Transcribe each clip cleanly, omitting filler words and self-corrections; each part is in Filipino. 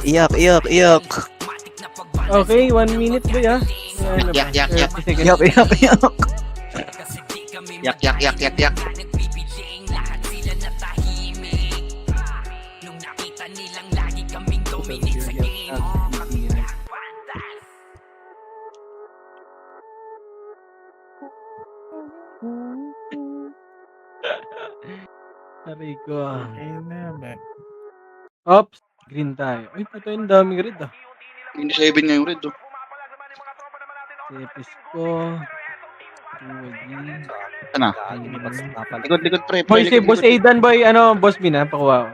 Iyak, iyak, iyak. Okay, 1 minute boy ah. Yak, yak, yak. 30 seconds. Iyak, iyak, iyak. Yak, yak, yak, yak, yak. Aray ko ah. Ops, green tayo. Ay, puto yung daming red ah. Hindi 7 nga yung red, oh. Tepis ko. Tuwagi. Sana. Likod, likod, pre. Boy, si Boss Aidan boy, ano, Boss Min ha, pakuha ko.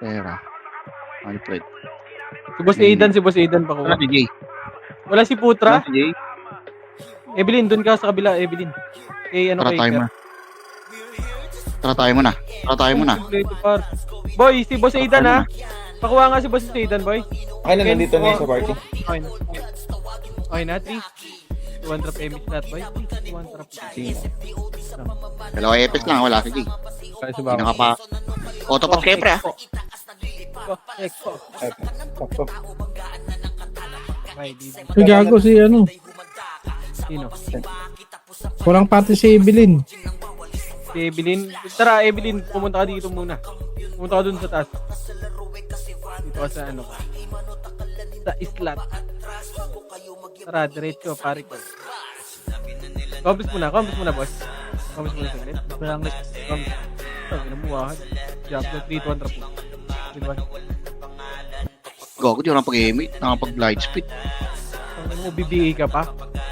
Pera. Alfred. Si Boss Aidan pakuha. Wala si Jay. Wala si Putra. Wala si Jay. Evelyn, dun ka sa kabila, Evelyn. Eh, ano Tara kay tayo mo. Tara tayo mo na. Tara tayo mo na. Boy, si Boss Aidan ha. Pakuha nga si Boss Aidan, boy. Okay na, nandito na yung sa party. Okay na. Okay na, 3. 1 trap image lahat, boy. 1 trap. Dalawa epis lang, wala si Jay. Hindi ka pa. Autopat kayo, pre, ah. Expo. Sakto. Okay, dito. Ay, gago si ano. Sino? Walang pati si Evelyn. Si Evelyn. Tara, Evelyn, pumunta ka dito muna. Pumunta ka dun sa taas. Dito ka sa ano. Sa islat. Tara, diretso, pare ko. Compos muna, boss. Compos muna saglit. Walang Compos. Ito, inamuwahan. Diablo 3-1 trap. 3-1. Gago, di ako nakapag-emit. Nakapag-light speed. Ang mo, BBA ka pa.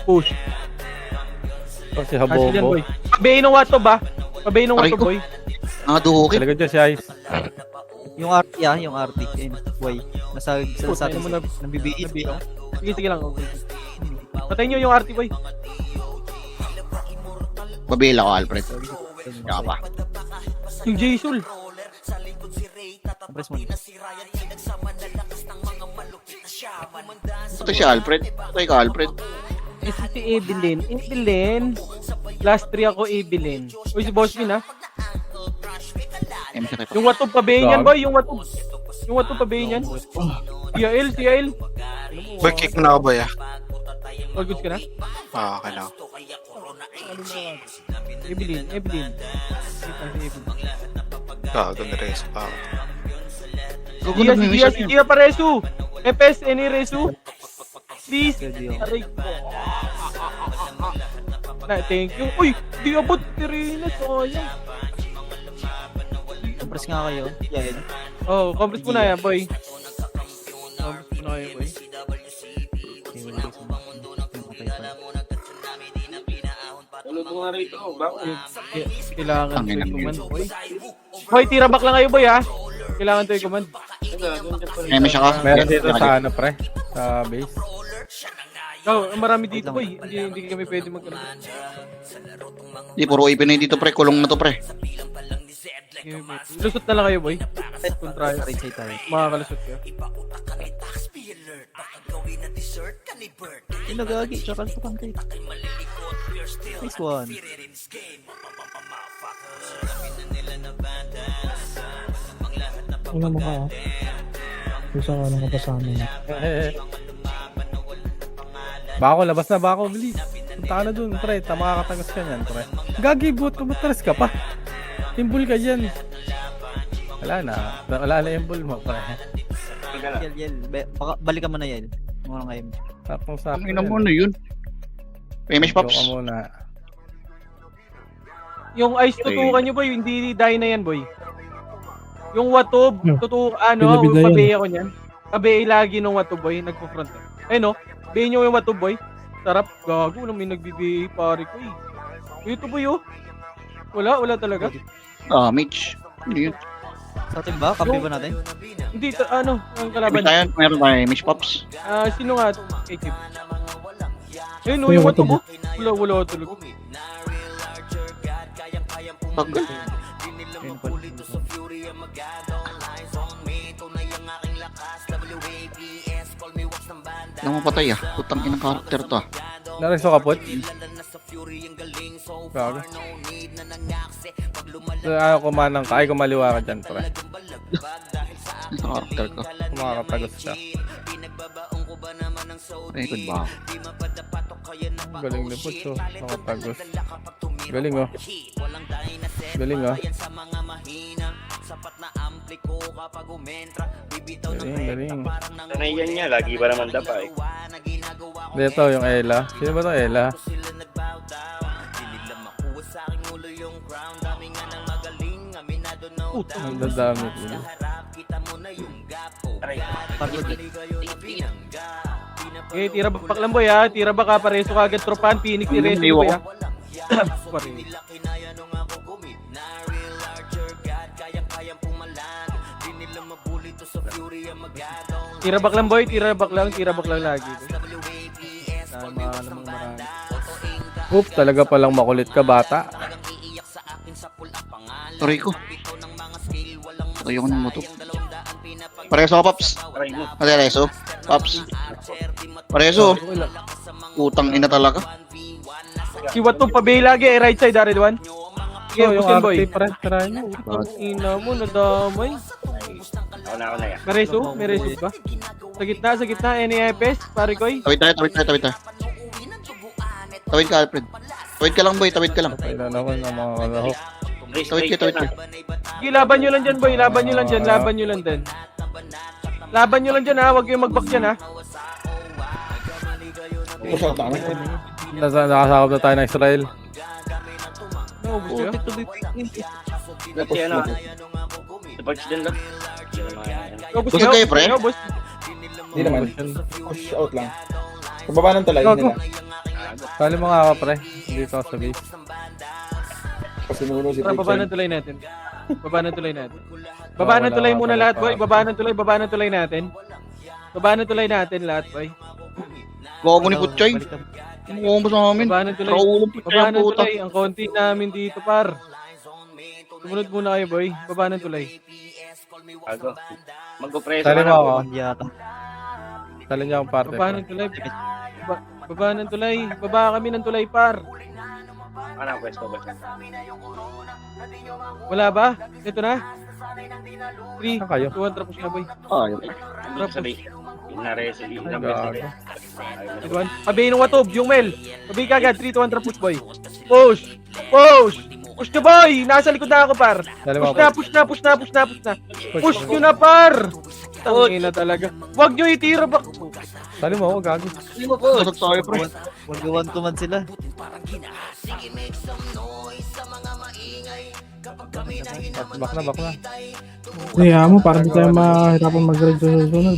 Push. Si Kasi dyan, boy. Pabayin ng wato ba? Pabayin ng Aray wato, ko. boy. Nakaduhukit. Talaga dyan si Ice. yung RT, yung RT. Ayun, boy. Nasa Puta, atin mo na. nabibiit. Sige lang. Okay. Patayin nyo yung RT, boy. Babila ko, Alfred. Hindi ka pa. Yung Jasul. Press mo. Ito si Alfred. Patay ka, Alfred. Si Evelyn. Last 3 ako, Evelyn. Uy, si Boss Min, ha? MC kayo. Yung watob pabayin yan, boy. Yung watob pabayin yan. Si Yael. Boy, kick mo na ako, boy, ah. All goods ka na? Okay na. Evelyn. Gago na rin sa pao. Gago na may Si Gia Paresu. FS, any Resu. Please. Aray ko. Thank you. Uy, di abot. Tirina, sayang. Press nga kayo. Yan. Oh, compress mo na yan, boy. Compress mo na kayo, boy. Kailangan to yung command, boy. Hoy, tira back lang kayo, boy, ha? Kailangan to yung command. MC siya ka. Meron dito sa ano, pre. Sa base. Oh, marami dito, boy. Hindi kami pwede mag-ano. Hindi, puro ipin na yun dito, pre. Kulong na to, pre. Lusot na lang kayo, boy. Kung try. Right side tayo. Makakalusot kayo. Yung nagagi. Tsaka sa pantay. Nice one. Ano mo ka? Gusto ko nang kapasama na. Bako, labas na bako, bilis. Punta ka na dun, pre. Makakatagas ka niyan, pre. Gagi, buot ka, matras ka pa. Imbul ka dyan. Wala na. Wala na imbul mo, pre. Yel. Balikan mo na yan. Mga ngayon. Tapos sa Ang ina mo na yun. MS Pops. Ka muna. Yung ice tutukan nyo, boy. Hindi die na yan, boy. Yung watob, Pinabida yan. pabeya ko niyan. Pabeya lagi nung watob, boy. Nagpo-front. No? Beya nyo yung watob, boy. Sarap. Gago na may nagbibigay pare ko, eh. Ito, boy, oh. Wala talaga. Ah, Mitch. Hindi yun. Sa atin ba? Kampi ba natin? Hindi, ang Kami kalaban. tayo. Meron tayo, MS Pops. Sino nga? Kay Chip. Ayun, no, Yung yung watob. watob, oh. Wala talaga. Tagal. Ayun pala. Alam mo patay, ah. Putang inang karakter to, ah. Nariso ka, pot? Gago. Ayaw kumanang ka. Ay, kumaliwa ka dyan, pre. Sa karakter ko. Makakatagos ka. Record ba ako? Galing ni Butch, oh. Nakatagos. Galing, oh. Galing, oh. Galing, galing. Sanay yan niya, lagi ba naman dapa eh. Dito, yung Ella. Sino ba to Ella? Ang dadami ko. Okay, tira ba paklamboy ha? Tira ba ka pareso ka agad tropan? Phoenix ni Reso boy ha? Pare. Tira baklang boy, tira baklang lagi. Tama namang marami. Oop, talaga palang makulit ka, bata. Aray ko. Ayoko ng moto. Pareso ka, Paps. Aray mo. Pareso. Paps. Pareso. Utang ina talaga. Si Watong pabay lagi, right side, Red One. Okay, Oh, yung pusin boy. RT, pre. Try mo. Ina mo, nadamay. Ako na yan. May reso ba? Sa gitna, NEFS, pare koy. Tawid tayo. Tawid ka, Alfred. Tawid ka lang, boy. Tawid ka lang. Kailan ako ng mga kalahok. Tawid ka. Sige, laban nyo lang dyan boy, laban nyo lang dyan din. Laban nyo lang dyan ha, huwag kayong mag-back dyan ha. Nakasakop na tayo ng Israel. Naubos Oh, yun? Kasi ano, sa parts din lang. Hindi naman yan. Naubos Busog kayo, pre? Naubos. Hindi naman. Push out lang. Pababa ng tulay Gago. nila. Kali mo nga ako, pre. Dito ako sa base. Kasi nuno si Tara, baba Richard. ng tulay natin. Baba ng tulay muna lahat boy, baba ng tulay natin. Baba ng tulay natin lahat boy. Baka mo ni Putchay. Mukha mo sa amin. Baba ng tulay. Kaulong Putchay Baba ang ng puta. tulay, ang konti namin dito par. Sumunod muna kayo boy, baba ng tulay. Bago. Mag-preso Tali mo ako. Yata. Tali niya akong parte. Baba ng tulay. Baba ng tulay. Baba kami ng tulay par. Ano ang pwesto ba? Wala ba? Ito na. 3, Saan kayo? 2, 1, tapos na boy. Ay, Hindi ko sabi. Inareso yung Ay, pwesto. gago. Ito one. Pabihin ng watob, yung Mel. Pabihin ka agad, 3, 2, 1, tapos boy. Push! Push na boy! Nasa likod na ako par. Tali mo Push ako. na. Push nyo na par! Tangina talaga. Huwag nyo itira ba? Tali mo ako, gago. Basag tayo, pre. Wag gawan to man sila. Back na. Hindi, mo, parang di tayo mahirapan mag-grade sa susunod.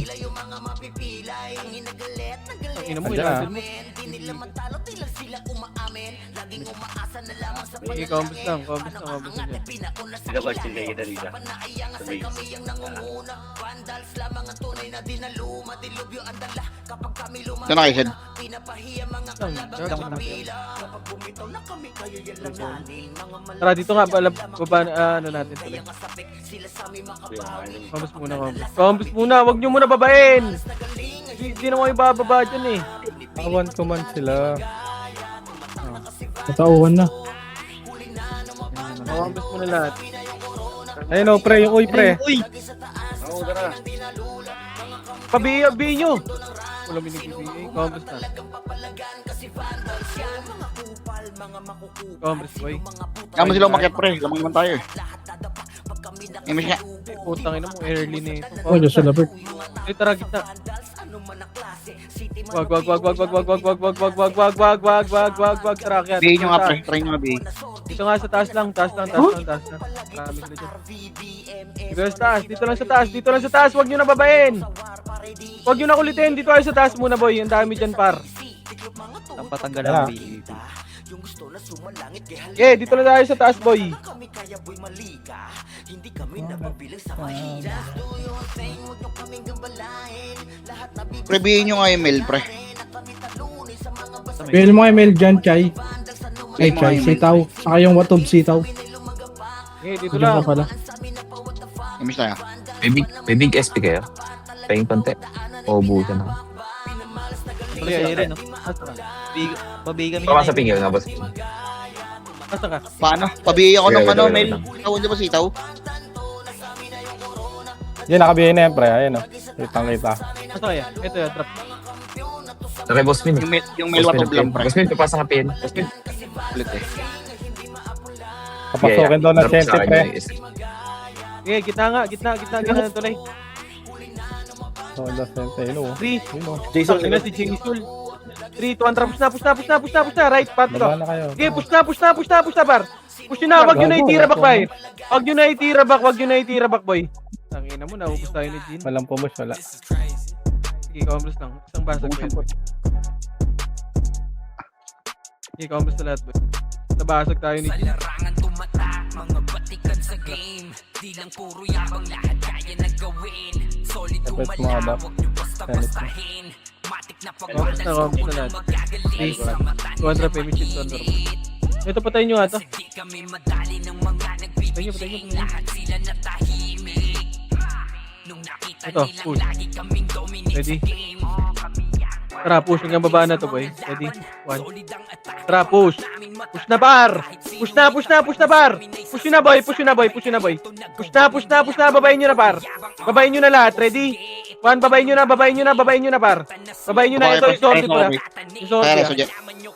Tangina mo, Andiyan, ilasin mo. Okay, compass lang dyan. Sila ba sila kayo dito? Sa base. Saan na kayo, Shed? Tara, dito nga, baba ano natin tuloy. Compass muna, wag nyo muna babain! Hindi na kayo bababa dyan eh. Awan ko man sila. Katauhan na. Compass muna lahat. Ayun o, pre. Yung uy, pre. Uy! Oo, tara. Pabihin nyo! Wala binibigay. Compass na. Compass boy. Kama sila umakyat, pre. Lamang naman tayo eh. Imis nga. Putang ina mo, early na ito. Oh, Diyos sa labert. Ay, tara, gitna. Wag, tara, kaya. Bihin nyo nga, pre. Try nyo nga, bihin. Dito nga sa taas lang. Marami sila dyan. Dito lang sa taas, wag nyo na babain. Wag nyo na kulitin, dito kayo sa taas muna boy, ang dami dyan par. Ang patanggal ang BAP. Okay, dito na tayo sa taas boy. Pre, bihin nyo nga yung mail, pre. Pili mo kay Mel dyan, Chai. Ay, Bihin mo nga Chai, yung mail. sitaw. Saka yung watob, sitaw. Okay, dito Diyan lang. ka pala. Imis tayo. May big SP kayo? Pahing konti. O buusan na. Wala si Eren, no? Pabigay kami. Baka sa pingil nga, boss. Asa ka? Paano? Pabihin ako ng Sige, ano, sige, mail. sige. Tawag niyo ba sitaw? Yan, nakabihin na yan, pre. Ayan, o. Kitang kita. Ito kaya. Ito yung trap. Ito kay Boss Min. Yung may water lang, pre. Boss Min, papasa ka pin. Boss Min. Ulit eh. Papasukin daw ng Drop sa sente, akin pre. yung isa. Okay, gitna nga. Gitna ng tulay. So, ng sente. Yun, o. 3. Yun, o. Jason na si Jason. 3, 2, 1, push na. Right, pat ko. Baba na kayo. Okay, push na, bar. Push nyo na, wag nyo na itira back, boy. Wag nyo na itira back, boy. Tangina mo, naubos tayo ni Jean. Walang pumus, wala. Sige, combos lang. Isang basag pa yun, boy. Sige, combos na lahat, boy. Nabasag tayo ni Jean. Tapos mga bak. Tennis na. Combos na lahat. Please. 200 payment sheet, 200. Ito, patayin nyo nga ito. Patayin nyo. Ito, push. Ready? Tara, push. Hanggang baba na to, boy. Ready? 1. Tara, push. Push na, bar. Push na, bar. Push na, boy. Push na. Babayin nyo na, bar. Babayin nyo na lahat. Ready? 1, babayin nyo na, bar. Babayin nyo na. Ito yung sorty, boy. Yung sorty, Kaya, ah. so,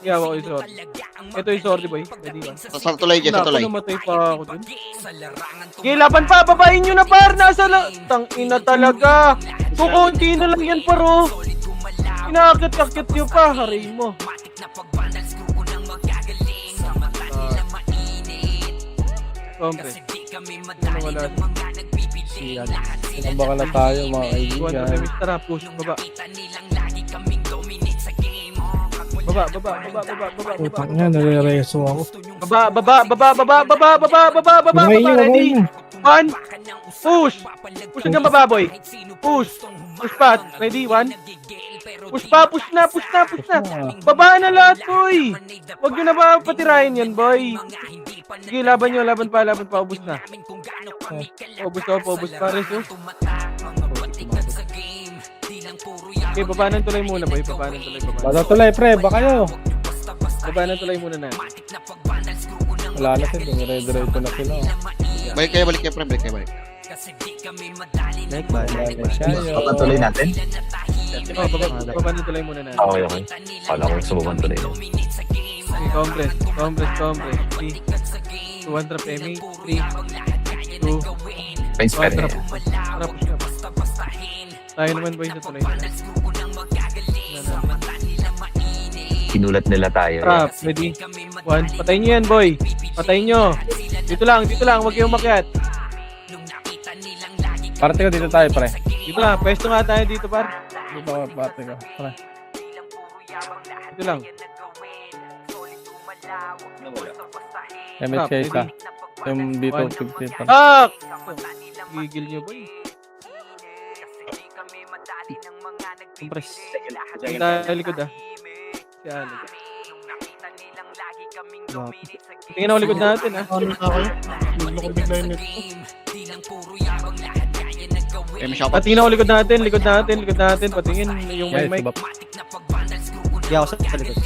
Yeah, ako yung sorty. Ito yung sorty, boy. Ready, 1. sa tulay dyan, sa tulay. Namatay pa ako dun. Okay, laban pa. Babayin nyo na, par. Nasa tangina talaga. Kukunti na lang yan, paro. Inakit-akit nyo pa. Haray mo. Kompre. Ano wala? Yan. Sinamba ka na tayo, mga Iwan na kaibigan. kami. Tara, push. Baba. Baba. Putang ina, nare-reso ako. Baba. Ready? 1. Push. Push hanggang baba, boy. Push. Push pa. Ready? 1. Push na. Baba na lahat, boy. Huwag nyo na ba patirahin yan, boy. Sige, laban pa. Ubus na. Ubus pa. Reso. Okay, baba ng tulay muna, boy. Bata tulay, pre. Baka kayo. Baba ng tulay muna na. Wala na sila. Dire-diretso na sila. Balik kayo, pre. Balik. Wala na siya, yo. Papatuloy natin? Baba ng tulay muna na. Okay. Kala ko subukan tuloy. Okay, compress. 3, 200 PMA. 3, 2, Pa-inspire 1. niya. Tara, push na. Tayo naman, boy, sa tulay. Kinulat nila tayo. Trap, ready? 1. Patayin nyo yan, boy. Patayin nyo. Dito lang. Huwag kayong umakyat. Parte ko dito tayo, pre. Dito lang. Pwesto nga tayo dito, par. Dito ako, parte ko. Pre. Dito lang. MHK isa. Yung dito, 50. Pre. Ah! Gigil nyo, boy. Compress. Hindi tayo likod, ah. Si Ali. Tingnan ako likod natin, ah. Ano na kayo? Bigla ko bigla yung net ko. May shop. Patingin ako likod natin. Patingin yung Guys, mic. baba. Hindi ako sa likod.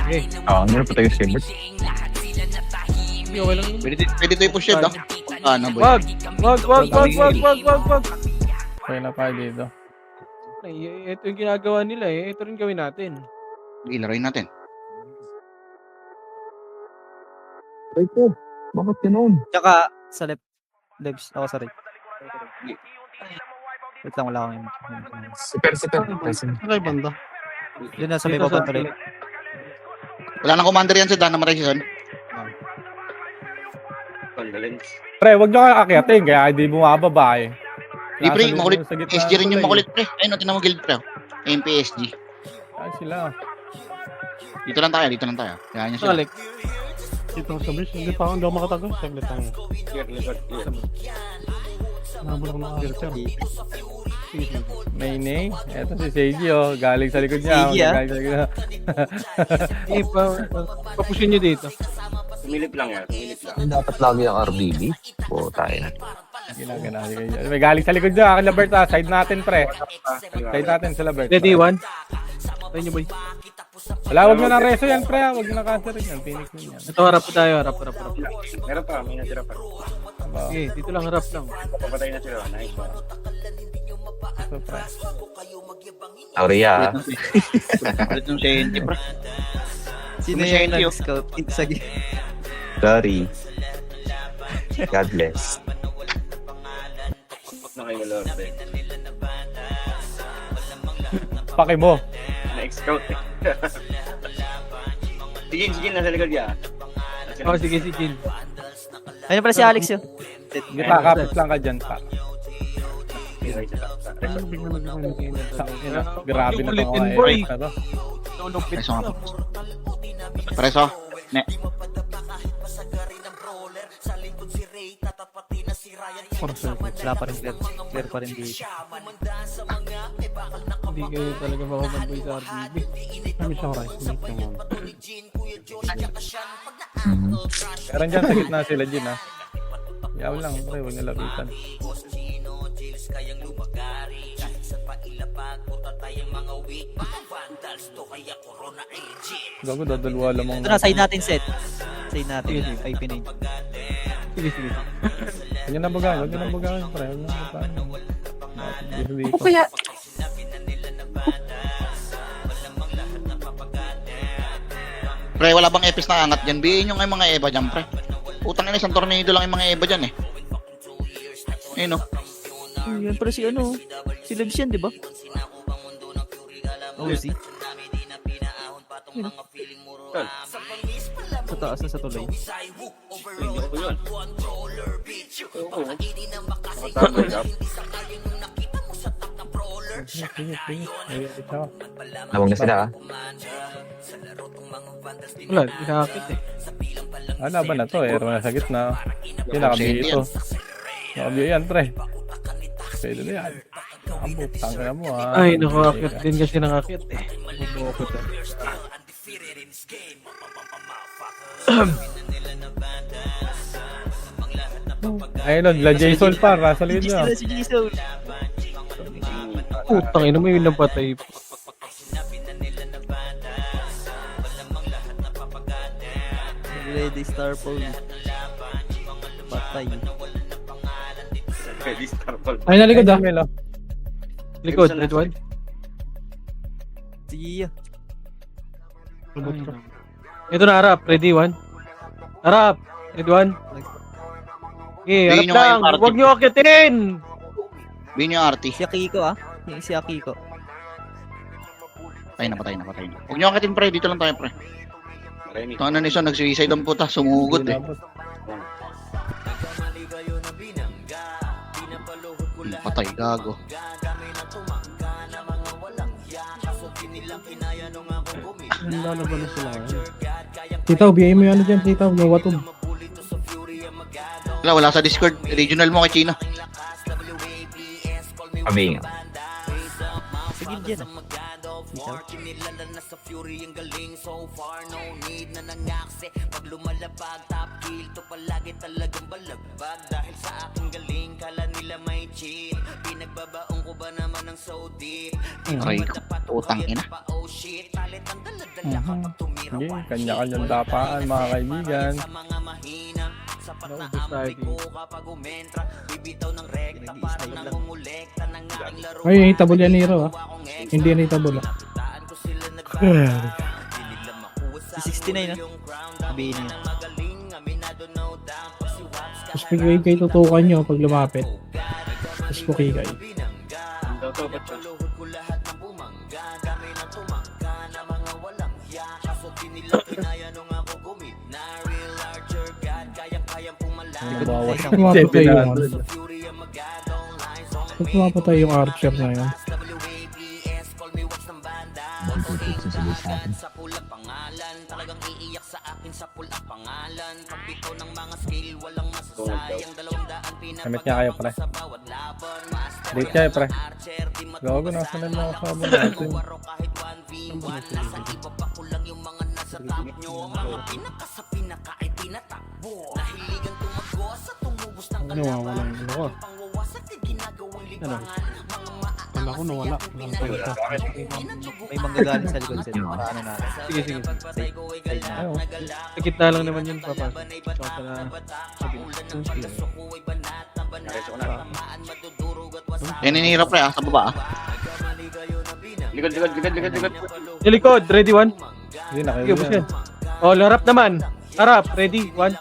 Okay. Ano pa tayo Silbert? Okay lang yun. Pwede tayo push yun, ah. Ano, boy? Wag. Okay na tayo dito. Ay, ito yung ginagawa nila eh. Ito rin gawin natin. Ilaroin natin. Ay po. Bakit ganoon? Tsaka sa left. Legs. Ako sa right. Wait lang, wala akong yun. Super. Ay, banda. Yun na sa may Dito baba tuloy. Wala nang commander yan sa Dana Marison. Pre, wag nyo kakakyatin. Kaya hindi bumababa eh. Di, pre, Nasa makulit. sa gitna SG rin yung tulay. makulit, pre. Ayun, tinan mo guild, pre. MPSG. Ay, sila. Dito lang tayo. Kaya niya sila. Alex. Dito ako sa base. Hindi pa ako, hindi ako makatagal. Saglit lang. Nabula ko na agad. Nay. Eto si Seiji, oh. Galing sa likod niya. Seiji, ah. Galing sa likod niya. Eh, papusin nyo dito. Sumilip lang. Dapat lagi ang RBB. O tayo na. Ginagana. May galing sa likod niya. Akin Labert, ah. Side natin, pre. Side natin sa Labert. Ready, 1. Tayo nyo, boy. Wala, wag na reso yan, pre. Wag na cancer yan. Phoenix mo yan. Ito, harap po tayo, harap. Meron pa, may natira pa. Okay, dito lang, harap lang. Papatay na sila. Nice one. So, pre. Aurea. Ulit yung senti, pre. Sino Siya yung hindi, nag-scout? Sa Sorry. God bless. Na kayo Lord. Paki mo. Na-scout eh. Sige, nasa likod niya. Oh, sige, si Jin. Ayun pala si Alex yun. Gita, kapit lang ka dyan, pa. Grabe na ito Ulitin, mga boy. effect na to. Preso nga, Pops. Preso. Ne. Wala pa rin clear. Clear pa rin dito. Hindi kayo talaga makakamboy sa RBB. Kami siya rice. Wait lang. Mhm. Meron dyan sa gitna sila, Jin, ha. Yaw lang, pre. Huwag nilapitan. Gago, dadalwa lamang. Ito na, side natin set. Side natin. Ay, pinain. Sige. Huwag nyo nabagaan, pre. Huwag nyo nabagaan. Dito, dito. Kaya, Pre, wala bang epis na angat dyan? Bihin nyo nga yung mga Eva dyan, pre. Utang ina, isang tornado lang yung mga Eva dyan eh. Ayun o. Yan pala si ano. Si Lebs yan, di ba? Oh, si. Sa taas na sa tulay. Hindi ko yun. Oo. Nakatambay ka. Sige. Ay, ito. Nawag na sila, ah. Wala, inakakit eh. Laban na to, aero na sa gitna. Hindi, nakabiyo ito. Nakabiyo yan, pre. Pwede na yan. Nakambuk, tangka na mo, ha. Ay, nakakit din kasi nakakit eh. Bubukot eh. Ayun, nagla Jason pa, nasa likod niya. Si Jason. Putang ina mo yung napatay. Ready Star Pole. Patay. Pwede star ball. ay nalikod ah. Melo. Likod, red one. Sige. Ito na, harap. Ready, one. Harap. Red one. Okay, harap Hindi nyo nga lang. yung party. Huwag nyo akitin. Bihin nyo yung arty. Si Akiko ah. Yung si Akiko. Patay na. Huwag nyo akitin, pre. Dito lang tayo, pre. Marami. Ito na niso, nag-suicide ang puta. Sumugot eh. Patay, gago. Lalaban na sila. Titaw, biyay mo yung ano dyan, titaw. Yung watog. Wala sa Discord. Regional mo kay Chino. Kami nga. Sige dyan ah. Aray, utang ina. Sige, kanya-kanyang dapaan, mga kaibigan. Naubos tayo dito. Ay, hitable yan Nero ah. Hindi yan hitable ah. Si 69 ah. Sabihin niya. Tapos pag kayo tutukan nyo pag lumapit. Tapos pukikay. Ito, ba't siya? Bawas Pag mapatay yung ano. 700. Pag mapatay yung archer na yun. Gamit niya kayo, pre. Date kayo, pre. Gago, nasa na mga kasama natin. Ano, walang ano ko. Ano? Kala ko nawala. Walang kwenta. May manggagaling sa likod sila. Paano natin? Sige, sige. Side na. Ayaw. Sa gitna lang naman yun, papasok. Tsaka sa na... Nareso ko na. Yan ninira pre sa baba Likod. Sa likod, ready, one? Hindi na kayo Sige, push yan. yan. Oh, larap naman. Harap, ready, one?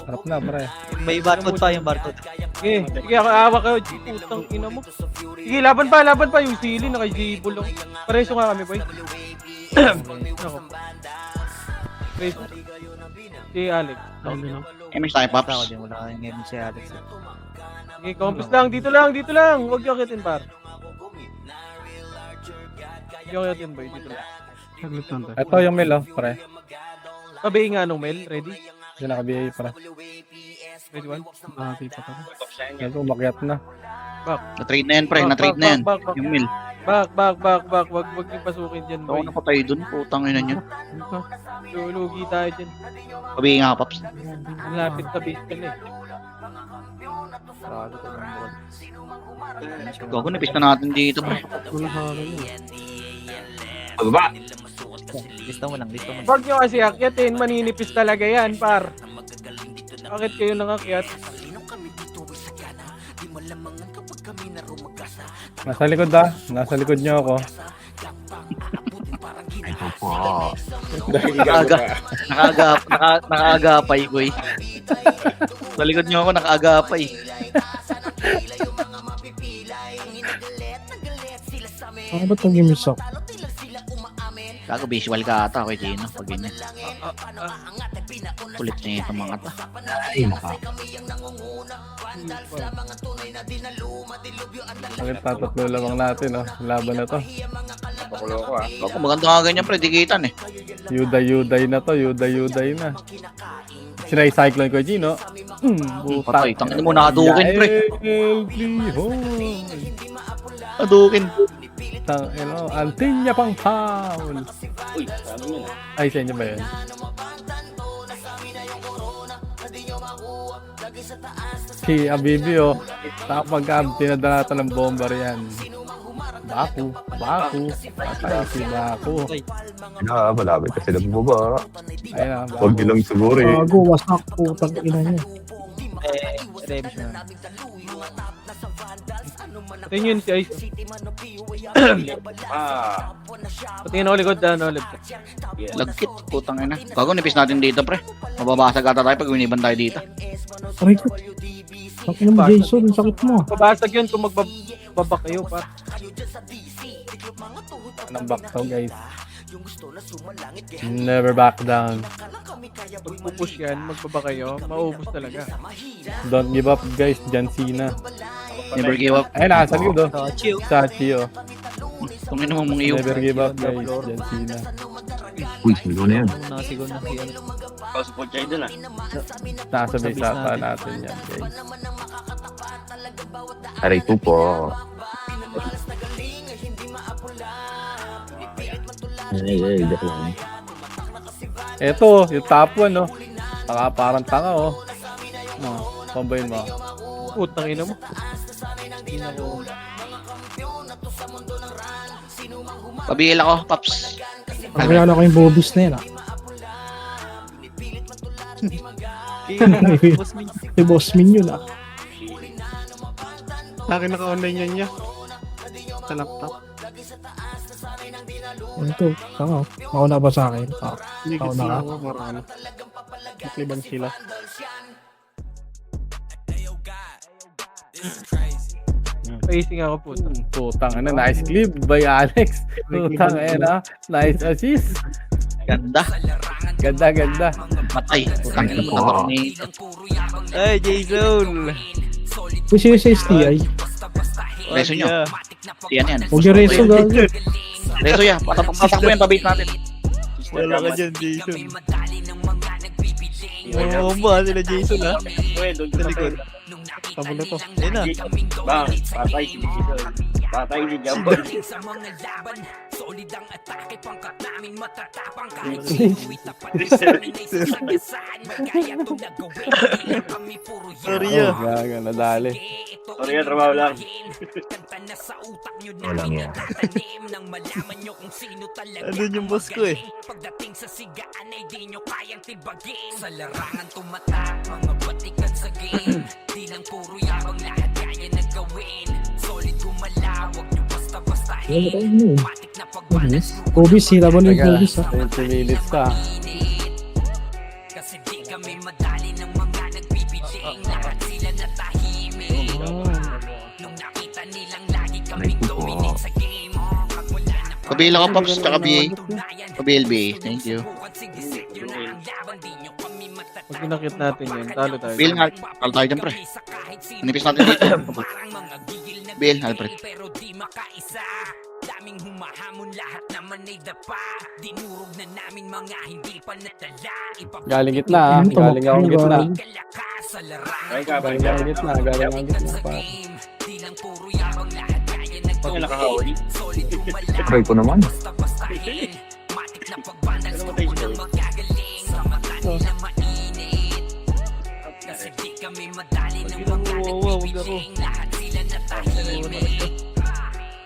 Harap na, pre. May barcode pa yung barcode. Sige, sige, ako awa kayo. Putang ina mo. Sige, laban pa. Yung sili, naka-jibol lang. Pareso nga kami, boy. Ako. Pareso. Si Alex. MS tayo Ako Pops din, wala kang ngayon si Alex. Sige, compass lang. Dito lang. Huwag yung akitin, par. Huwag yung akitin, boy. Dito lang. Saglit lang tayo. Ito yung Mel, oh, pre. Tabi nga nung Mel. Ready? Hindi naka-BA, pre. Ready, one? Nakakita pa. Ito, umakyat na. na-trade na yan pre na-trade na yan Back. yung mill Back. Huwag yung pasukin dyan, boy. ako napatay dun putang ina nyo Lugi tayo dyan. sabi nga Pops Ang lapit sa base ka na eh. Sarado ko ng board. gago napis na natin dito pre Wala sa akin yun. Pababa! Lista mo lang. Huwag nyo kasi akyatin, maninipis talaga yan, par. Bakit kayo nangakyat? Nasa likod, ah. Nasa likod nyo ako. Ito po. nakaagapay boy sa likod nyo ako nakaagapay Ako ba't nag-miss ako? gago visual ka ata kay Gino pag ganyan kulit na ito mga ta Ay, naka. Bakit tatatlo lamang natin, oh. Laban na to. Pakulo ko ah. gago maganda nga ganyan pre dikitan eh Yuday na to. Yuday na. Sinay-cyclone ko, Gino. patay tangin mo nakadukin pre nadukin Altinya pang foul. Uy, sabi nyo na. Ay, sa inyo ba yun? Si Abibi, oh. Kapag tinadala ng bomber yan. Baku. Patay si Baku. Malapit kasi na bumaba. Ayun na, Huwag Baku. nilang siguro eh. Bago, wasak. Putang ina niya. Revs na. Patingin yun si Ice. Ah. Patingin ako likod, left. lagkit putang ina gago nipis natin dito pre mababasag ata tayo pag winiban tayo dito Aray ko. Sakin mo, Jason. Ang sakit mo. Pabasag yun kung magbabak kayo, par. Anong back to, guys? Never back down. Pag-push yan, magbabak kayo, maubos talaga. Don't give up, guys. John Cena. never give up Ayun na, sa likod, oh. So, chill. Sachi, oh. tungin mo mong iyo Never give up, guys. John Cena. Uy, sigaw na yan. Nasigaw na siya. Support kayo dun ah. Nasa base ata natin yan, guys. Aray po po. Ay, joke lang. Eto, yung top 1, oh. Parang tanga, oh. Combine mo. Putang ina mo. pabil ako Pops Pakilala ko yung bobis na yan, ah. Boss me. Si Boss Min yun, ah. Sa akin naka-online yan niya. Sa laptop. Ito, tanga. Ako na ba sa akin? Ako na ka. Marami. Nakliban sila. Pacing ako, puto. Putang ina, nice clip by Alex. Putang ina, nice assist. ganda Ganda. matay putang ina mo tornado Ay, Jason. Uy, sino sa STI? reso nyo yan Huwag yung reso, gago. reso ya patakbo yan pabait natin Wala ka dyan, Jason. Oo ba sila Jason, ha? Uy, doon Sa sa likod. likod. Tabo na to. Ayun na. Bang, patay si Jason. Patay si Jambon. Sorry, Oh, gaga, nadali. Sorry, trabaho lang. Walang yan. Andun yung boss ko eh. Pagdating sa sigaan ay di nyo kayang tibagin. Sa larangan tumatak, mga batikan sa game. Di lang puro yabang, lahat kaya na gawin. Solid gumalaw, wag nyo basta-bastahin. Matik na pagbalas, Obis, hira mo na yung Obis ha. 20 minutes ka. kasi di kami madali ng mga nagbibiling. Lahat sila natahimik. Nung nakita nilang lagi kaming dominate sa game. Pag wala na Pabila ka, Pops, tsaka BA. Pa-BLBA, thank you. Pag pinakit natin yun, talo tayo. Bill, talo tayo dyan, pre. Manipis natin dito. Bill, Alfred. pero di makaisa. Daming humahamon, lahat naman ay dapa. Dinurog na namin mga hindi pa natala. Galing gitna ha. Galing akong gitna. Kalakas sa larangan. Ay, kapag Galing akong gitna. Galing akong gitna pa. Di lang puro yabang, lahat kaya Pag nagawin. nakahawali. Solid gumalaw, Try ko naman. basta-bastahin. Matik na pagbandal, suko ng magagaling. Sa mata nila mainit. Kasi di kami madali ng mga nagbibiling. Lahat sila natahimik.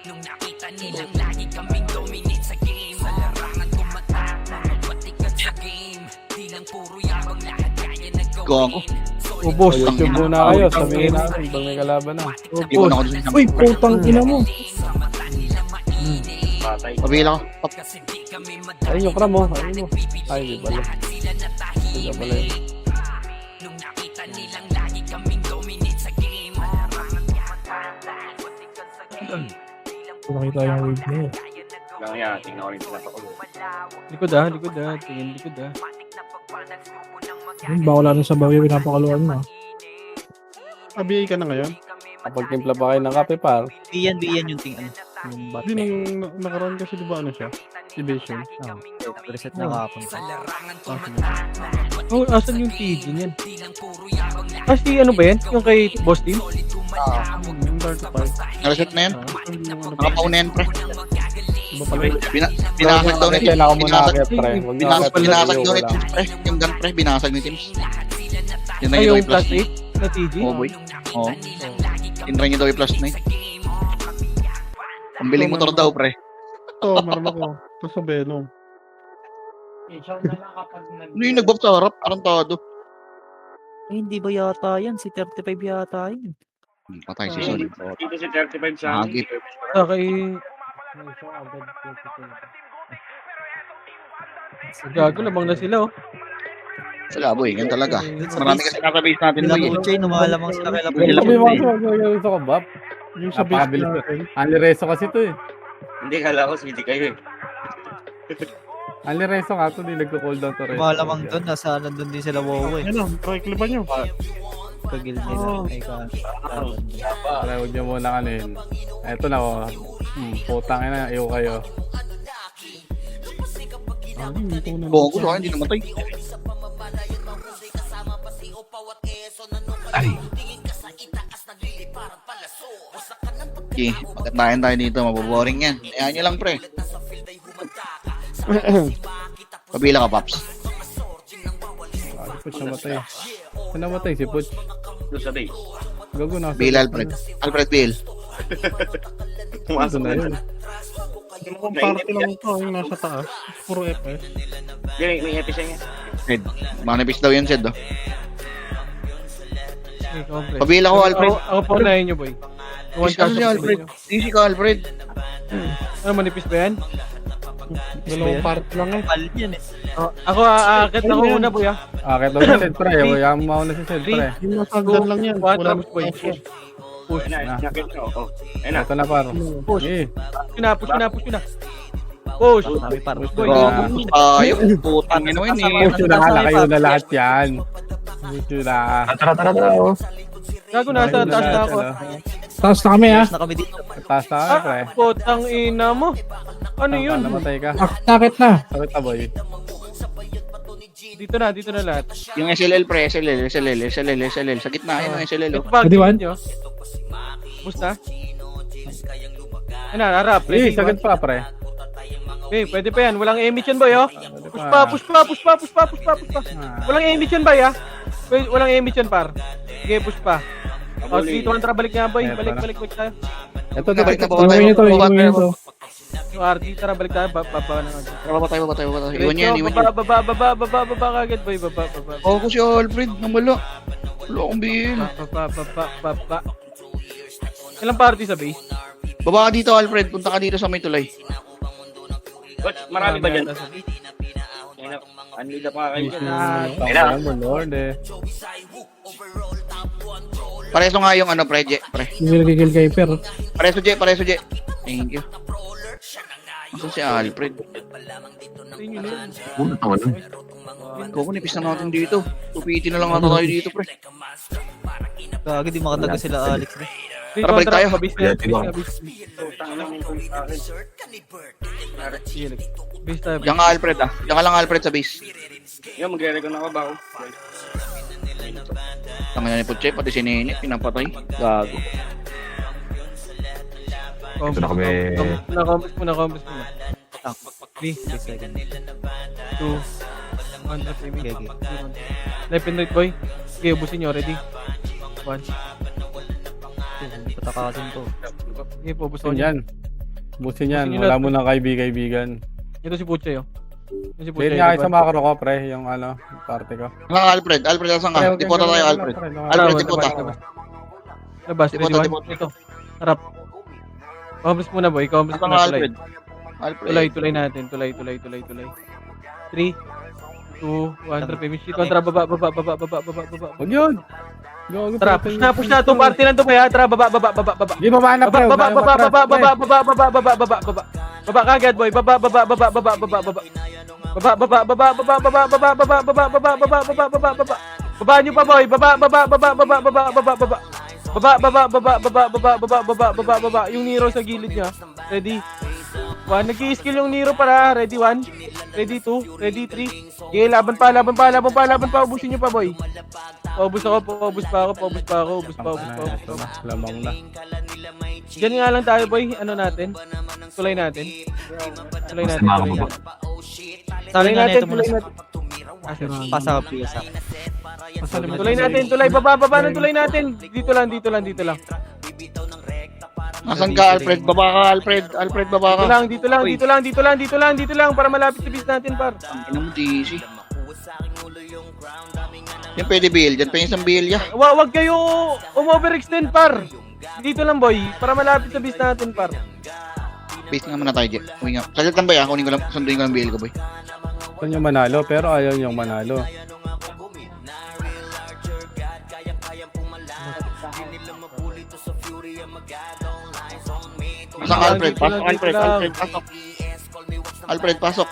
Nung nakita nilang lagi kaming dominate sa game. Sa larangan tumatak, mga batikan sa game. Di lang puro yabang, lahat kaya Gago. nagawin. Ubos, YouTube muna kayo. Sabihin natin pag may kalaban na. Iwan ako dun sa Uy, putang ina mo. Patay. Pabila ka. Pop. Ayun yung kram mo. Ayun mo. Ay, di pala. Di ka pala yun. Nung nakita nilang lagi kaming dominate sa game. Nakita yung wave na yun. Lang yan, tingnan ko rin pinapakulo. Likod ah, likod ah. Tingin likod ah. Yun, bawala na sa bawi, pinapakaluan mo. BA ka na ngayon? Kapag timpla pa kayo ng kape par. Biyan yung ting ano. Yung bat. Hindi, nung nakaraan kasi di ba ano siya? Evasion. Reset na kahapon. Oh, asan yung TG niyan? Ah, si ano ba yan? Yung kay Boss Team? Yung Dark Park. Nareset na yun. Nakapauna yan, pre. Iba pala yun. Binasag daw ni Kaya Teams. na ako muna Binasag, agad pre. Huwag na binasag, agad pala binasag video daw ni ko Teams, pre. Yung gun, pre. Binasag ni Teams. Yun na Ay, yung yung plus plus 8 na TG? Oh, boy. Oo. Tinry niyo daw yung plus 9. Ang biling motor daw, pre. Ito, meron ako. Ito sa Venom. Ano yung nag-buff sa harap? Arantado. Eh, hindi ba yata yan? Si 35 yata yun. Patay si Sol. Dito si 35 sa amin. Agip. Ah, kay... Gago, labang na sila oh. Sila, boy. Yan talaga. Marami kasi nasa base natin, Nila boy. Puchay, lumalamang sila kay Nila Sabi mo Puchay. kasi gusto ko bap. Yung sa base Napakabilis ko. natin. Anli Rezo kasi to eh. Hindi, kala ko hindi kayo eh. Anli Rezo nga to, di nagko-cooldown to Rezo. Lumalamang doon, nandun din sila wow eh. Yan o, try clipan nyo. Kagil nila. Ay ka. Para huwag nyo muna kanin. Eto na oh. Putang ina, iyo kayo. Bongo, sa akin, hindi namatay. Ay, Okay, magkantayan tayo dito. Maboboring yan. Ayan nyo lang, pre. Pabila ka, Paps. Puch namatay. Saan namatay si Puch? Doon sa base. Gago na. Bill, Alfred. Alfred Bill. Pumasok na yun. Yung party lang ito, yung nasa taas. Puro FS. May episode niya. Sed. Manipis daw yan, Sed. Oh. Hey, compre. Pabila ko, Alfred. Ako po unahin nyo, boy. One Ano niya, Alfred? Easy ka, Alfred. Ano, manipis ba yan? Dalawang party lang eh. Pal yan eh. Ako, aakit ako muna, boy ah. Akit daw si Sed pre. Huwag mo mauna si Sed pre. Yung nasa hagdan lang yan. One Wala times, boy. Push na. Nakit na. Oh. Ayun na. Ito na par. Push. Eh, Push na, push na, push na. Push. Sabi para. Boy, Ayaw. Putang ina yun eh. push na kayo na lahat yan. Push na. tara, oh. gago nasa taas na ako. Taas na kami ha. Na kami dito. Taas na kayo pre. Putang ina mo. Ano yun? Namatay ka. Nakit na. Sakit na boy. Dito na lahat. Yung SLL, pre. SLL. Sa gitna, yun ang SLL. Ito ba, Pwede ba? nyo? Basta? Ano, harap. Eh, sakit pa pre. Eh, pwede pa yan. Walang image yan, boy, oh. Push pa. Walang image yan, boy, ah. Walang image yan, par. Sige, push pa. O, sige, 200, balik nga, boy. Eto Balik na. tayo. Ito, Balik na, ito. baba tayo. Iwan nyo to, Baba iwan nyo tayo. to. Yung RT, tara balik tayo, baba na nga. Baba tayo, baba tayo, baba tayo. Iwan nyo yan, iwan nyo. Baba kagad boy, baba. Ako ko si Alfred, namala. Wala akong bil. Baba. Ilang party sa base? Baba ka dito, Alfred. Punta ka dito sa may tulay. Coach, marami ba dyan? Nasa base. Anila pa kayo dyan. Tama mo, Lord eh. Pareso nga yung ano, pre, Je. Pre. Gigil kay Per. Pareso, Je. Pareso, Je. Thank you. Asan si Alfred? Tingin yun. Una tawa lang. Koko, nipis na natin dito. Tupitin na lang natin tayo dito, pre. Gagi, di makataga sila Alex. Tara, balik tayo. Base Yeah, diba? tayo. Diyan ka, Alfred, ah. Diyan ka lang, Alfred, sa base. Yan, magre-recon ako ba ako? Tanga na ni Putche, pati si Nene, pinapatay. Gago. Ito na kami. Commerce muna. 3, 3 seconds. 2, 1, Okay. left and right boy. Okay, ubusin nyo, ready? 1. Patakasin to. Okay, po, ubusin Busin nyo. yan. Busin yan. Busin nyo Wala lahat. mo nang kaibigan. Ito si Puche, oh. Ito si Pwede nga kayo sa macro ko, pre. Yung ano, party ko. Lang, Alfred. Alfred, asan ka? Dipota tayo, Alfred. Alfred, dipota. Labas, Dipota, ready, dipota. 1. Ito, harap. Commerce muna boy, commerce Asan muna, ka, tulay. Alfred? Alfred. Tulay natin, tulay. 3, 2, 1, tara, finish ito. Tara, baba. Huwag yun. Go, Tara, push na. Itong party lang to, kaya. Tara, baba. Di baba na, pre. Baba kagad, boy. Baba. Baba nyo pa, boy. Baba. Baba. Yung Nero sa gilid niya. Ready? 1. Nag-i-skill yung Nero para. Ready, 1. Ready, 2. Ready, 3. Okay, laban pa. Ubusin nyo pa, boy. Paubos pa ako. Lamang na. Diyan nga lang tayo, boy. Ano natin? Tulay natin. Sabi nga nito muna Tulay sa pasa ka PS sa. Tulay natin. Baba ng tulay natin. Dito lang. Asan ka, Alfred? Baba ka, Alfred. Alfred, baba ka. Dito lang. Para malapit sa base natin, par. Ang ina mo, DC. Yan pwede bail. Diyan pa yung isang bail, ya. Wag kayo overextend, par. Dito lang, boy. Para malapit sa base natin, par. Base nga muna tayo, Je. Uwi nga. Saglit lang ba, ya? Sunduin ko lang bail ko, boy. Gusto nyo manalo, pero ayaw nyo manalo. Asan ka, Alfred? Pasok, Alfred. Pasok. Alfred, pasok.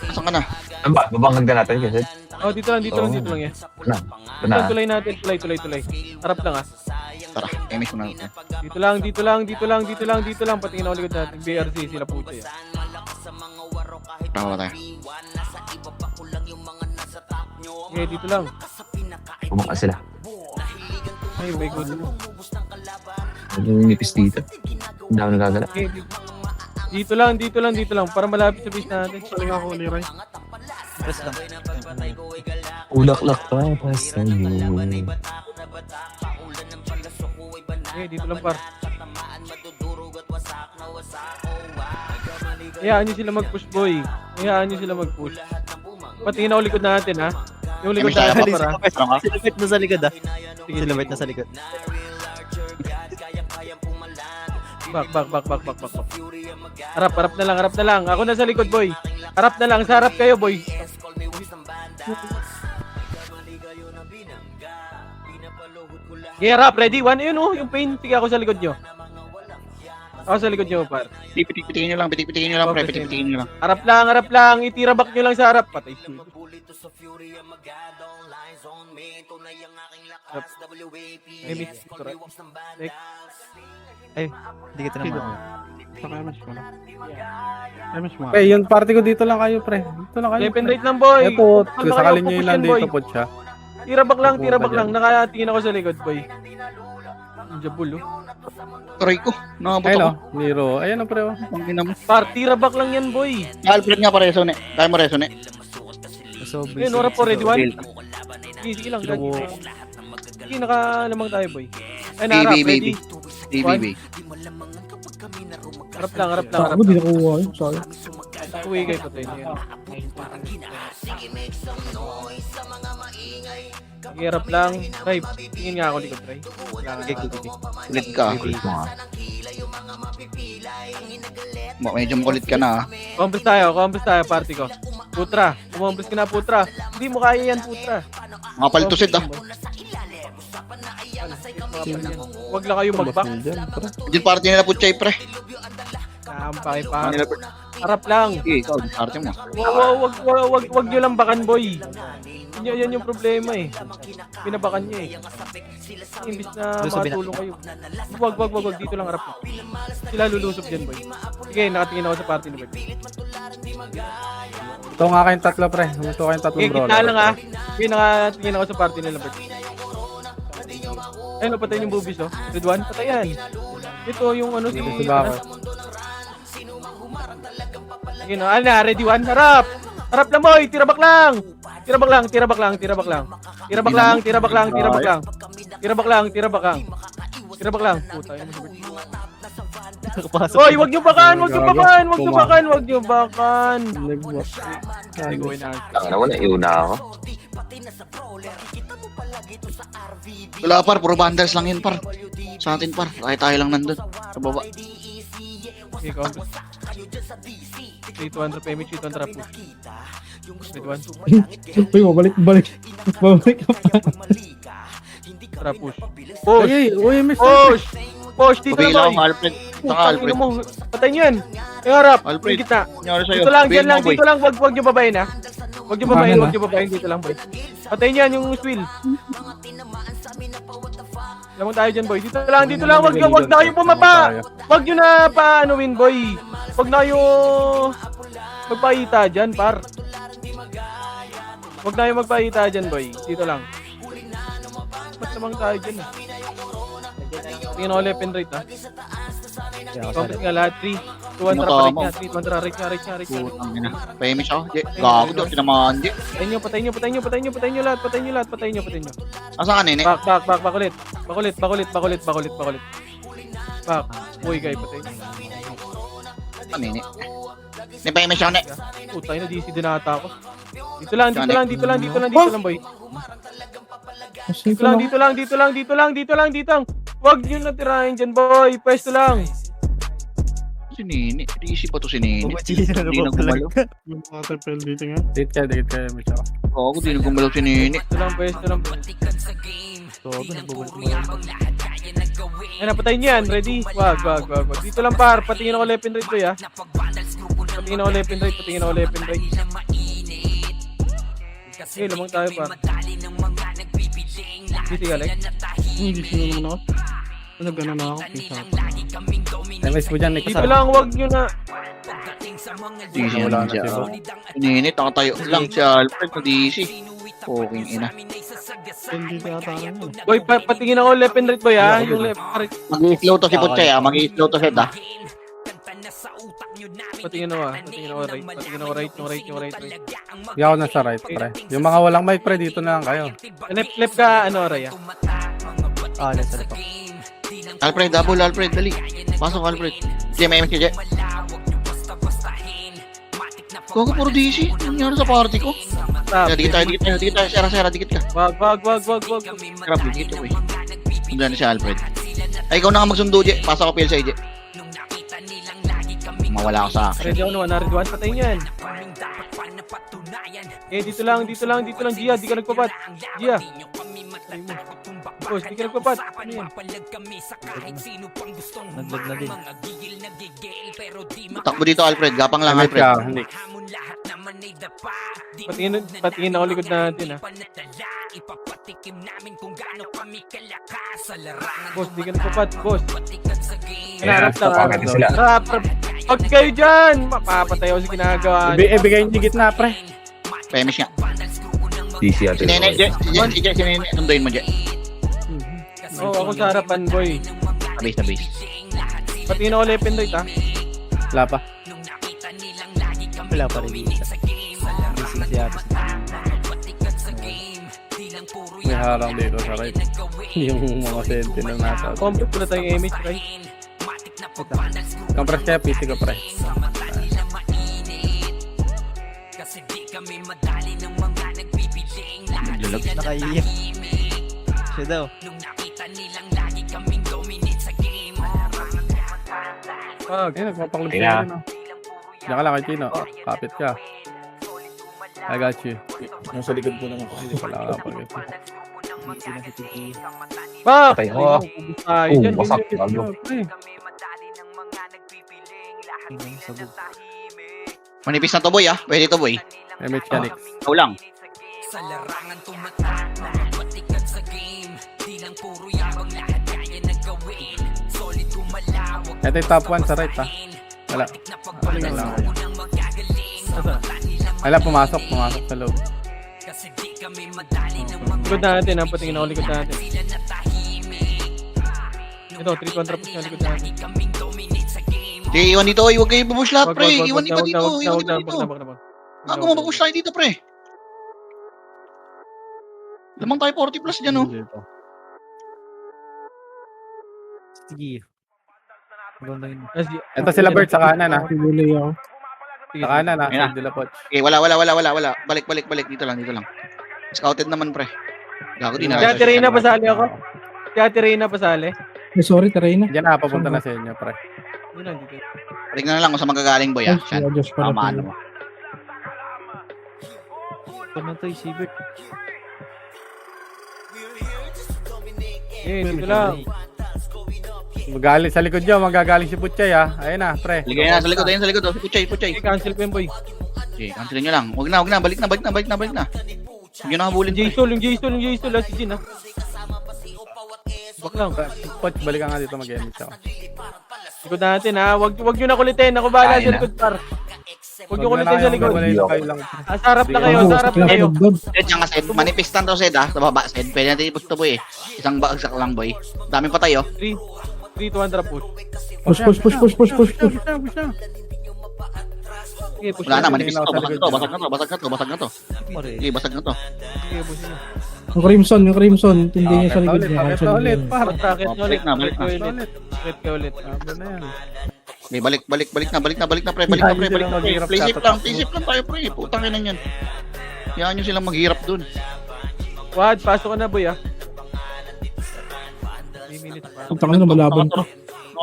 Asan ka na? Ano ba? Babangan ka natin kasi. Oh, dito lang yan. Ito na. Tulay natin. Harap lang, ah. Tara, emis mo na. Dito lang. Patingin ako likod natin. BRC, sila Puche. Tama tayo. Okay, dito lang. Bumaka sila. Ay, my God. Yung nipis dito. Hindi ako nagagala. Okay, dito lang. Para malapit sa base natin. Saling ako ni Ray. Press lang. Ulaklak pa sa'yo. Okay, dito lang, par. Hayaan nyo sila mag-push, boy. Patingin ako likod natin, ha. Yung likod Emis tayo, natin, pa. par, ha. Silhouette na sa likod ah. Silhouette na sa likod. Back. Harap na lang. Ako na sa likod, boy. Harap na lang. Sa harap kayo, boy. Okay, harap. Ready? 1. Yun, oh. Yung pain. Sige, ako sa likod nyo. Par. Pitik-pitikin nyo lang, pre. Pitik-pitikin nyo lang. Harap lang. Itira back nyo lang sa harap. Patay. Ay, miss. Next. Ay, hindi kita naman. Saka MS mo na. MS mo. Pre, yung party ko dito lang kayo, pre. Dito lang kayo. Left and right lang, boy. Ito, Huwag na sakalin kayo nyo yun pupush lang yan, boy. dito po siya. Tira back lang. Dyan. Nakatingin ako sa likod, boy. Jabul, oh. Aray ko, nakabot Ayun ako. o, Nero. Ayan o, pre. Oh. Ang ina mo. Par, tira back lang yan, boy. Alfred nga pareso, ne. Kaya mo reso, ne. So, Ayun, ora po, ready, 1. Sige lang. Sige, nakalamang tayo, boy. Ay, narap, ready. DBB. Harap lang, harap lang, harap Ako, di lang. nakuha yun. Sorry. Uwi kayo patay niya. Sige, harap lang. Try, tingin nga ako likod, try. Kulit ka. Kulit mo nga. Medyo makulit ka na. Compres tayo, party ko. Putra, kumompres ka na, Putra. Hindi mo kaya yan, Putra. Mga paltusid ah. Wag lang kayo magbak. Dyan, pre. Yung party nila Putchay pre. Nampake pa. Harap lang. Okay, ikaw, yung party mo. Wag nyo lang bakan, boy. Yan yung problema eh. Pinabakan nyo eh. Imbis na Lusobin matulong kayo. Wag. Dito lang harap mo. Sila lulusob dyan, boy. Sige, nakatingin ako sa party ni boy. Ito nga kayong tatlo, pre. Ito kayong tatlong Sige, brawler. gitna lang ah. Sige, nakatingin ako sa party nila, boy. Ayun, patayin yung boobies, oh. Red one, patayan. Ito yung ano, Dito si Bako. Sige na, ready one, harap! Harap lang, boy! Tirabak lang! Tirabak lang! Puta, yun. Hoy, wag niyo bakan! Nag-boss. Tanga na wala, iuna ako. Wala par, puro vandals lang yun par. Sa atin par, tayo lang nandun. Sa baba. Okay, count. 3-200 PMH, 300 push. Red one, Uy, babalik ka pa. tara push. Push! Uy, miss. Push! Dito Pabila na, akong boy! Alfred. Saka Putang Alfred. ina mo. Patayin nyo yan! Yung harap! Alfred. Yung gitna! Nangyari sa'yo. Dito lang, Bail dyan lang, mo, boy. dito lang, wag nyo babayin ha. Wag nyo babayin, dito lang boy. Patayin nyo yan yung swill. Lamang tayo dyan boy. Dito lang, wag na kayo bumaba. Wag nyo na paanuin boy. Wag na kayo magpahita dyan par. Wag na kayo magpahita dyan boy. Dito lang. Ba't lamang tayo dyan eh. Tingnan ako left and right ha. Compres nga lahat, 3, 2, 1, tara, right nga. Putang ina. Pahimish ako. Je, gago daw, tinamaan je. Patayin nyo lahat. Asa ka nene? Back ulit. Back. Uy, guy, patay. Asa nene? Ni pahimish ako ne. Puta, yun na DC din ata ako. Dito lang, boy. Kasi Dito lang. Wag nyo natirahin dyan, boy. Pwesto lang. Si Nene. Easy pa to si Nene. Bumati na Hindi na gumalaw. Yung mga tripel dito nga. Dito kayo, miss ako. Oo, di na gumalaw si Nene. Pwesto lang. Ayun, napatayin nyo yan. Ready? Wag. Dito lang, par. Patingin ako left and right, boy, ha. Patingin ako left and right. Sige, lamang tayo, par. Dito, Alex. Hindi sino naman ako. Nag-ano na ako. Peace out. Miss mo dyan, Nick. Dito lang, wag nyo na. Easy Wala na na siya. siya. Si Nene, takatayo lang si Alfred. Mag-easy. Poking ina. Hindi yata ako yun. Boy, patingin ako left and right, boy, ha. Yung left, right. Mag-i-slow to si Putchay ah. Mag-i-slow to set ah. Patingin ako, right. Yung right. Hindi ako nasa right, pre. Yung mga walang mic, pre, dito na lang kayo. Left ka, Ray, ha. Nasa pa. Alfred, double Alfred. Dali. Pasok Alfred. Je, may MK Je. Koko, puro DC. Ano nangyari sa party ko? Stop. Dikit tayo. Sera, dikit ka. Wag. Sarap dito eh. Sundan si Alfred. Ay, ikaw na nga magsundo, Je. Pasok ko PL sa Je. Mawala ako sa action. Ready ako naman, Red one, patayin yan. Dito lang, Gia, di ka nagpapat. Gia. Boss, di ka nagpapat. Ano yan? Naglag na din. Takbo dito, Alfred. Gapang lang, Miss Alfred. ka, hindi. Patingin ako likod natin, ha. Boss, di ka nagpapat, boss. Yeah, Harap lang, stop harap. agad sila. Harap. Pag kayo dyan, mapapatay ako sa ginagawa. Ibigay nyo yung gitna, pre. Pemish nga. DC Si ate. Nene, Je. Si Nene. Sunduin mo, Je. Oo, ako sa harapan, boy. Na base. Patingin ako left and right, ha. Wala pa. Wala pa rin dito. May harang dito sa right. Yung mga sentinel nasa. Complete ko na tayong image, right? Compress kaya, PC ko, pre. Nakaiyak. Siya daw. Pag. Ayun, nagpapaklub Kaya. siya rin, oh. Diyan ka lang kay Tino. Kapit ka. I got you. Nasa likod ko naman. Hindi pala kapag Pak! Patay ako. Tayo dyan. Wasak. Ganyan, Gago. pre. Manipis na to boy ah. Pwede to boy. may mechanics. Ikaw lang. Ito yung top 1 sa right, ha? Wala. Wala, pumasok sa loob. Likod natin, ha? Patingin ako likod natin. Ito, 3 contra push na likod natin. Sige, iwan dito. Huwag kayo babush lahat, pre. Iwan Wag dito. Iwan na, dito. wag na. Ako mababush tayo dito, pre. Lamang tayo 40 plus dyan, oh. Sige. Maganda yun. Ito sila Bert sa kanan, ha? Pibili ako. Sa kanan, ha? Ayan. Sa Dila Poch. Okay, wala. Balik. Dito lang. Scouted naman, pre. Gago din. Kaya Tirina pasali ako. Kaya Tirina pasali. Eh, sorry, taray na. Diyan na, papunta na sa inyo, pre. Yun lang dito. Balik na lang kung sa magagaling, boy, ah. Siyan. Diyos pala. Tama, ano mo. Ito na to, si Bert. Eh, dito lang. Magaling sa likod nyo, magagaling si Putchay, ha? Ayun na, pre. Ligay na sa likod. Ayun sa likod, oh. Puchay. Eh, cancel ko yun, boy. Okay, cancelin nyo lang. Huwag na. Balik na. Huwag nyo na habulin, pre. Yung Jason, si Jin, ha? Bak lang. Poch, balik ka nga dito mag-end siya. Likod natin, ha? Wag nyo na kulitin. Ako bahala Ayun sa na. likod, par. Wag nyo kulitin sa likod. Kayo lang. Sarap na kayo, sarap na kayo. Sed, yan ka, Sed. Manipistan to, Sed, ah. Sa baba, Sed. Pwede natin ipus to, boy, eh. Isang bagsak lang, boy. Daming patay, oh. 3 to 1 push. Push. Sige, push Wala na, natin. manipis to. Basag na to. Pare. Okay, basag na to. Sige, push nyo. Yung Crimson, hindi niya sa likod niya. Pakita ulit, par. Racket Oh, nyo ulit. balik na. Racket ka ulit. Sabi na yan. Okay, balik na, pre. Play safe lang tayo, pre. Putang ina yan. Hayaan nyo silang maghirap dun. Wad, pasok ka na, boy, ha? 3 minutes pa. Ang tangin na malaban pa.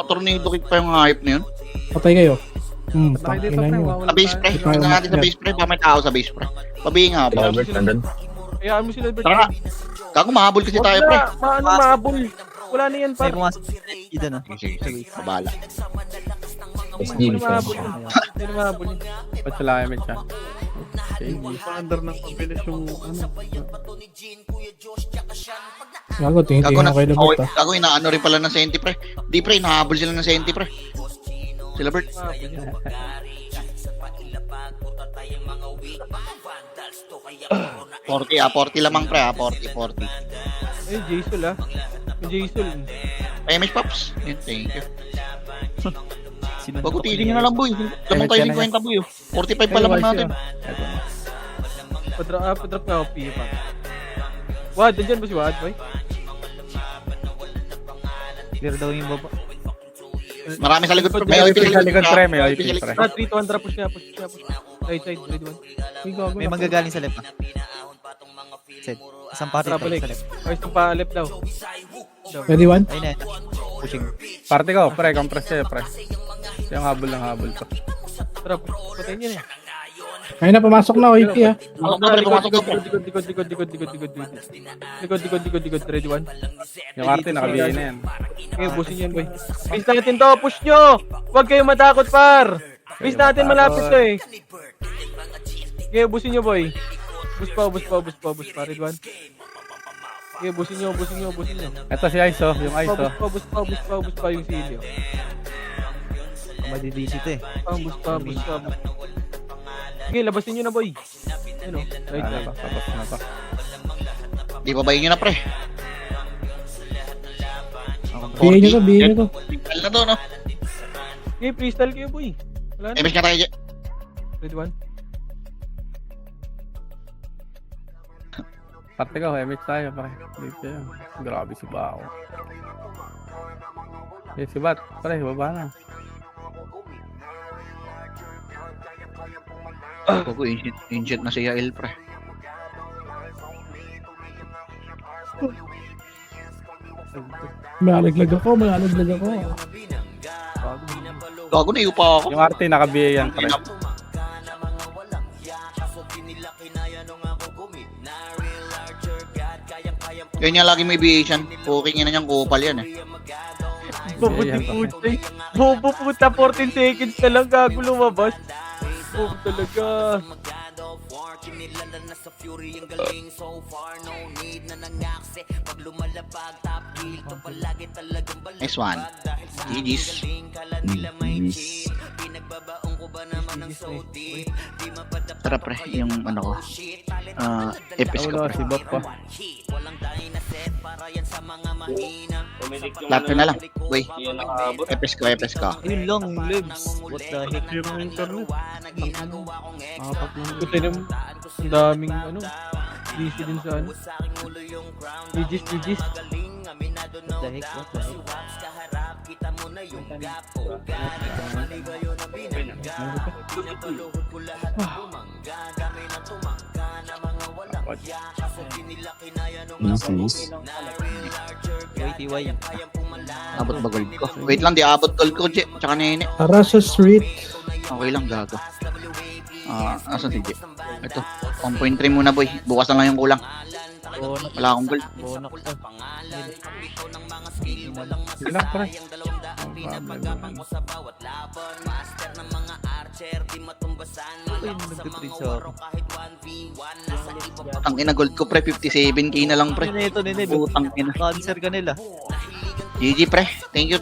Tornado kick pa yung hype na yun. Patay kayo. Patay dito, Tangina pre. nyo. Wawala Sa base, pre. tayo. Tingnan natin sa base, pre. Ba may tao sa base, pre. Pabihin nga, pre. Robert, nandun. Hayaan mo sila, Bert. Tara na. Gago, mahabol kasi tayo, pre. Maano mahabol? Wala na yan, May par. pumasok. Ida na. Sige. Mabala. SG, Hindi na mahabol yun. Hindi na mahabol yun. Poch, wala kami siya. Under ng pabilis yung ano. Gago, tingin Gago na. ako kay Labert, ah. Gago, inaano rin pala ng Senti, pre. Di, pre. Nahabol sila ng Senti, pre. Sila, Bert. Mahabol yun. 40 lamang, pre, 40. Eh, Jason, ha? Yung Jason. Ay, may pops. Yun, thank you. Sino? Bago tigil nyo na lang, boy. Lamang tayo 50, boy. 45 pa lamang natin. Padrap na ako, Pia, pa. Wad, dyan ba si Wad, boy? Clear daw yung baba. Marami sa likod, pre. May OIP sa likod, pre. May OIP, pre. 3 to 1 push niya. Right side, ready one. May magagaling sa left, ah. Set. Isang pati Tara, balik. sa left. Ayos yung pa-left daw. Ready, one? Ayun na. Pushing. Parte ko, pre. Compress kayo, pre. Yung habol to. Tara, patayin niya na. Ayun na, pumasok na, OIP, ah. Likod, ready one. Yung arte, nakabihin na yan. Okay, busin yan, boy. Base natin to, push nyo! Huwag kayong matakot, par! Base natin, malapit to eh. Okay, busin nyo, boy. Bus pa, ready one. Okay, busin nyo. Ito si Iso, yung Iso. Bus pa yung silyo. Madidisit eh. Bus pa. Okay, labasin nyo na, boy. Ayun o, right Ano side. ba? Tapos na to. Di babayin nyo na, pre. Bihin nyo to. Tinggal na to, no? Okay, freestyle kayo, boy. Wala na. MS nga tayo dyan. Ready one. Parte ko, MH tayo, pre. Dito yun. Grabe si Bao. Eh, si Bat, pre, baba na. Ako, ancient na si Yael, pre. May alaglag ako. Gago na pa ako. Yung arte, naka-BA yan, pre. Kaya niya lagi may BA-sian. Cooking na niyang kupal yan eh. Bobo Yan, di puta eh. Bobo puta, 14 seconds na lang gago lumabas. Bobo talaga. Nice one. GG's. Tara pre, yung ano ko. Epic ko Wala, pre. si Bat pa. Lahat na lang. Uy, Yun nakaabot. Epic ko. Yun lang, Lebs. What the heck? Zero internet. Apat lang. Puta naman. Ang daming ano. DC din sa ano. GG's. What the heck? What the heck? Nice. YTY. Abot ba gold ko? Wait lang, di abot gold ko, Je. Tsaka nene. Arasa Street. Okay lang, gago. Asan si Je? Ito, 1.3 muna boy. Bukas na lang yung kulang. Wala akong gold. Bonak pa. Sige lang, pre. Uy, nagtitrade sa akin. Ang ina gold ko pre, 57k na lang pre. Ito, nene. Putang ina. Cancer ka nila. GG pre. Thank you.